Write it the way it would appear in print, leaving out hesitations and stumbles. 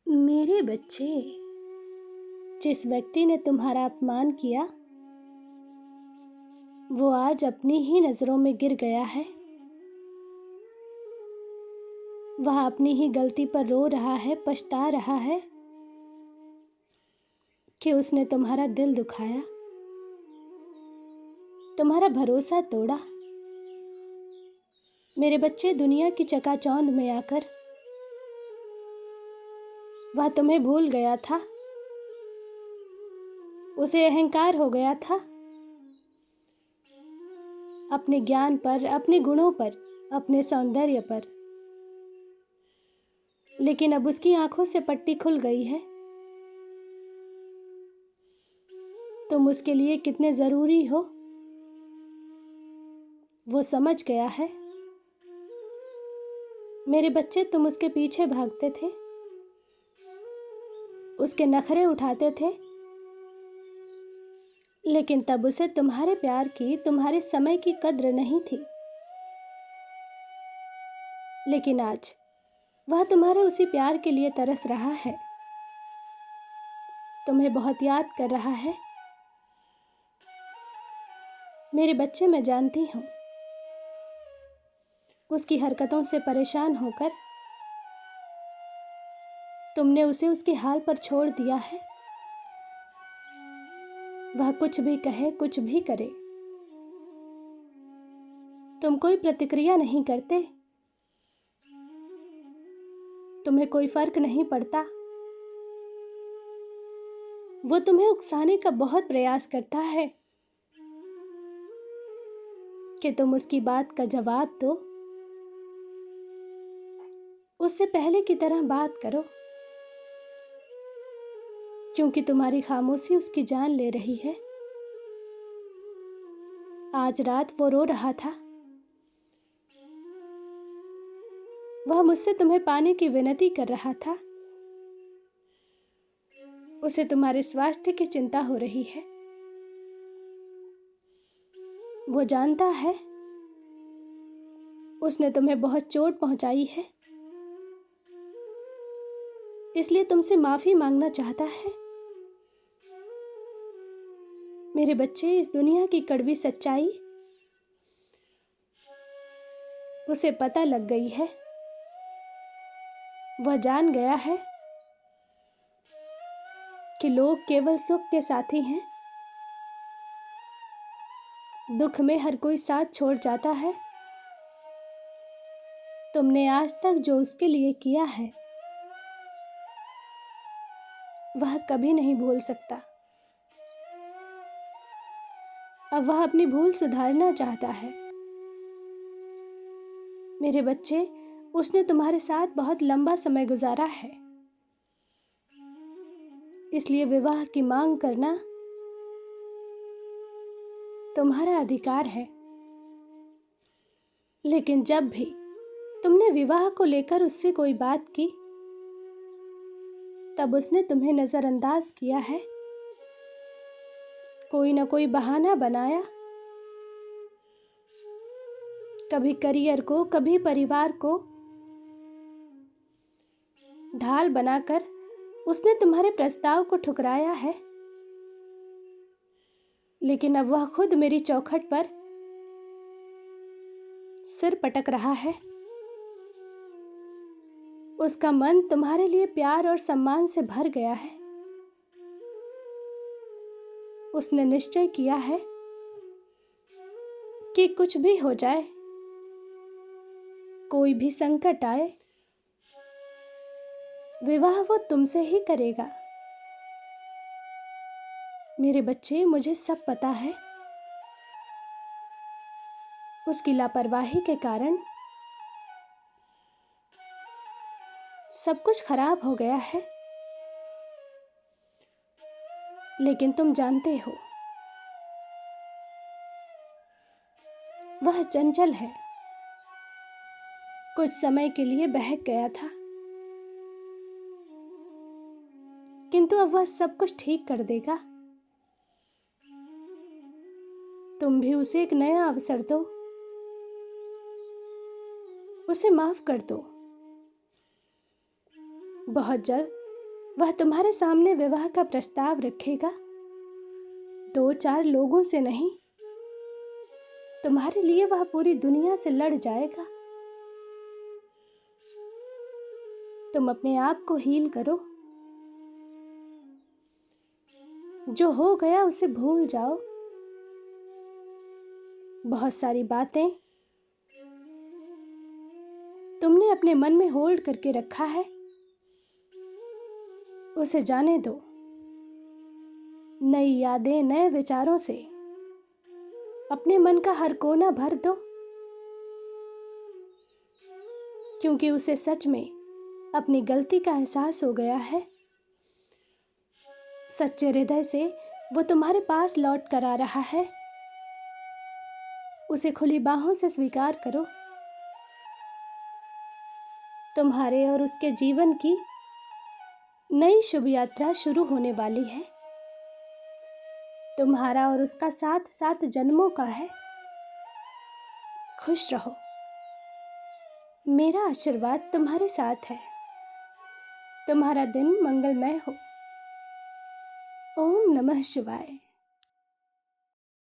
मेरे बच्चे, जिस व्यक्ति ने तुम्हारा अपमान किया वो आज अपनी ही नजरों में गिर गया है। वह अपनी ही गलती पर रो रहा है, पछता रहा है कि उसने तुम्हारा दिल दुखाया, तुम्हारा भरोसा तोड़ा। मेरे बच्चे, दुनिया की चकाचौंध में आकर वह तुम्हें भूल गया था। उसे अहंकार हो गया था अपने ज्ञान पर, अपने गुणों पर, अपने सौंदर्य पर। लेकिन अब उसकी आंखों से पट्टी खुल गई है। तुम उसके लिए कितने जरूरी हो वो समझ गया है। मेरे बच्चे, तुम उसके पीछे भागते थे, उसके नखरे उठाते थे, लेकिन तब उसे तुम्हारे प्यार की, तुम्हारे समय की कद्र नहीं थी। लेकिन आज वह तुम्हारे उसी प्यार के लिए तरस रहा है, तुम्हें बहुत याद कर रहा है। मेरे बच्चे, मैं जानती हूँ उसकी हरकतों से परेशान होकर तुमने उसे उसके हाल पर छोड़ दिया है। वह कुछ भी कहे, कुछ भी करे, तुम कोई प्रतिक्रिया नहीं करते। तुम्हें कोई फर्क नहीं पड़ता। वो तुम्हें उकसाने का बहुत प्रयास करता है कि तुम उसकी बात का जवाब दो, उससे पहले की तरह बात करो, क्योंकि तुम्हारी खामोशी उसकी जान ले रही है। आज रात वो रो रहा था। वह मुझसे तुम्हें पाने की विनती कर रहा था। उसे तुम्हारे स्वास्थ्य की चिंता हो रही है। वो जानता है उसने तुम्हें बहुत चोट पहुंचाई है, इसलिए तुमसे माफी मांगना चाहता है। मेरे बच्चे, इस दुनिया की कड़वी सच्चाई उसे पता लग गई है। वह जान गया है कि लोग केवल सुख के साथी हैं, दुख में हर कोई साथ छोड़ जाता है। तुमने आज तक जो उसके लिए किया है वह कभी नहीं भूल सकता। अब वह अपनी भूल सुधारना चाहता है। मेरे बच्चे, उसने तुम्हारे साथ बहुत लंबा समय गुजारा है, इसलिए विवाह की मांग करना तुम्हारा अधिकार है। लेकिन जब भी तुमने विवाह को लेकर उससे कोई बात की तब उसने तुम्हें नजरअंदाज किया है, कोई ना कोई बहाना बनाया। कभी करियर को, कभी परिवार को ढाल बनाकर उसने तुम्हारे प्रस्ताव को ठुकराया है। लेकिन अब वह खुद मेरी चौखट पर सिर पटक रहा है। उसका मन तुम्हारे लिए प्यार और सम्मान से भर गया है। उसने निश्चय किया है कि कुछ भी हो जाए, कोई भी संकट आए, विवाह वो तुमसे ही करेगा। मेरे बच्चे, मुझे सब पता है। उसकी लापरवाही के कारण सब कुछ खराब हो गया है। लेकिन तुम जानते हो वह चंचल है। कुछ समय के लिए बहक गया था, किंतु अब वह सब कुछ ठीक कर देगा। तुम भी उसे एक नया अवसर दो, उसे माफ कर दो। बहुत जल्द वह तुम्हारे सामने विवाह का प्रस्ताव रखेगा, 2-4 लोगों से नहीं, तुम्हारे लिए वह पूरी दुनिया से लड़ जाएगा। तुम अपने आप को हील करो। जो हो गया उसे भूल जाओ। बहुत सारी बातें तुमने अपने मन में होल्ड करके रखा है, उसे जाने दो। नई यादें, नए विचारों से अपने मन का हर कोना भर दो, क्योंकि उसे सच में अपनी गलती का एहसास हो गया है। सच्चे हृदय से वो तुम्हारे पास लौट कर आ रहा है। उसे खुली बाहों से स्वीकार करो। तुम्हारे और उसके जीवन की नई शुभ यात्रा शुरू होने वाली है। तुम्हारा और उसका साथ 7 जन्मों का है। खुश रहो। मेरा आशीर्वाद तुम्हारे साथ है। तुम्हारा दिन मंगलमय हो। ओम नमः शिवाय।